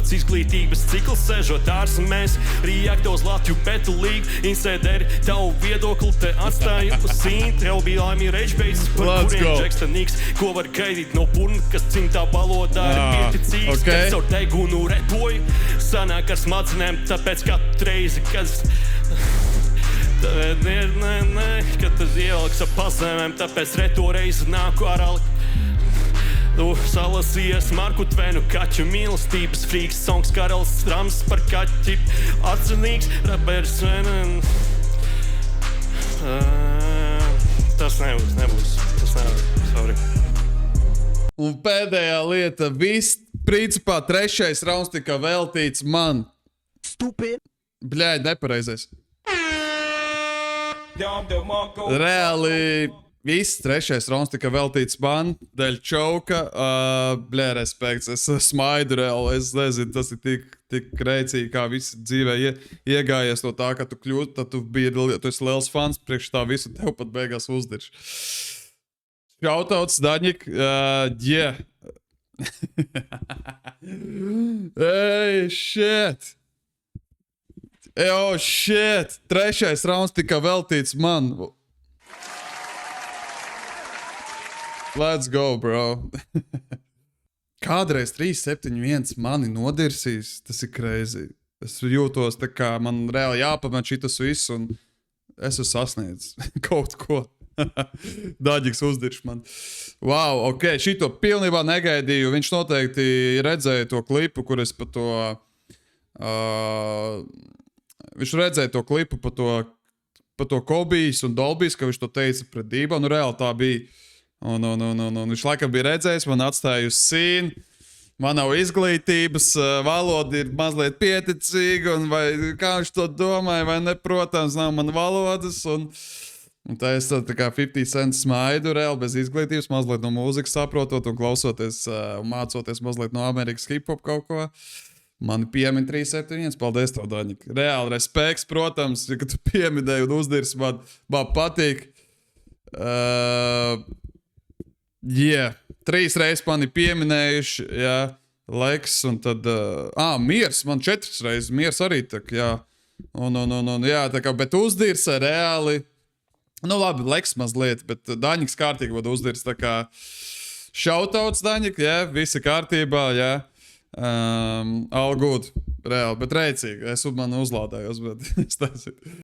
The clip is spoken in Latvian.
Pats izglītības cikls sēžot ārs un mēs React uz Latviju Battle League. Insideri tavu viedokli te atstāju uz sīn. Tev bija laimīgi reģbeidz par kuriem Jacksonīgs. Ko var gaidīt no purna, kas cimtā valodā ir pieticīgs. Okay. Caur degunu repoju, sanāk ar smadzenēm, tāpēc katru reizi, kad tas ieliks ar pazemēm, tāpēc reto reizi nāku ar ali. Tu salasījies Marku Tvenu, kaķu mīlestības frīks, songs karalis Rams par kaķi, atzinīgs, raperis Svenen. Tas nebūs, sorry. Un pēdējā lieta, viss, principā, 3. rauns tika veltīts man. Stupid. Bļaļ, nepareizais. Reāli, viss 3. rauns tika veltīts man, dēļ čauka. Bļaļ, respekts, es smaidu reāli, es nezinu, tas ir tik kreicīgi, kā visi dzīvē iegājies no tā, ka tu kļūti, tad tu esi liels fans, priekš tā visu tev pat beigās uzdirš. Shoutouts, Daņik, yeah. Hey, shit. Oh, shit. 3. rauns tika veltīts man. Let's go, bro. Kādreiz 3-7-1 mani nodirsīs, tas ir crazy. Es jūtos tā kā man reāli jāpamet šitas viss un es esmu sasniedzis kaut ko. Daģiks uzdirš man. Wow, ok, šito pilnībā negaidīju. Viņš noteikti redzēja to klipu, kur es pa to... viņš redzēja to klipu pa to Kobijs un Dolbijs, ka viņš to teica pret Dību. Nu, reāli tā bija. Un viņš laikam bija redzējis, man atstāja uz sīnu. Man nav izglītības, valoda ir mazliet pieticīga, un vai kā viņš to domāja, vai ne, protams, nav man valodas, un tā es tā kā 50 cents smaidu reāli bez izglītības, mazliet no mūzikas saprotot un klausoties un mācoties mazliet no Amerikas hip-hop kaut ko. Mani piemin 3-7-1, paldies tev, Daņik. Reāli respekts, protams, ja tu pieminēji un uzdirs, man patīk. Yeah, 3 reizes mani pieminējuši, jā, Leks, un tad, Miers, man 4 reizes, Miers arī tak, jā. Un, jā, tā kā, bet uzdirs reāli. Nu labi, Leks mazliet, bet Daņiks kārtīgi vada uzdirs, tā kā shoutouts Daņik, jā, visi kārtībā, jā. All good, reāli, bet reicīgi, es man uzlādājos, bet es taisu.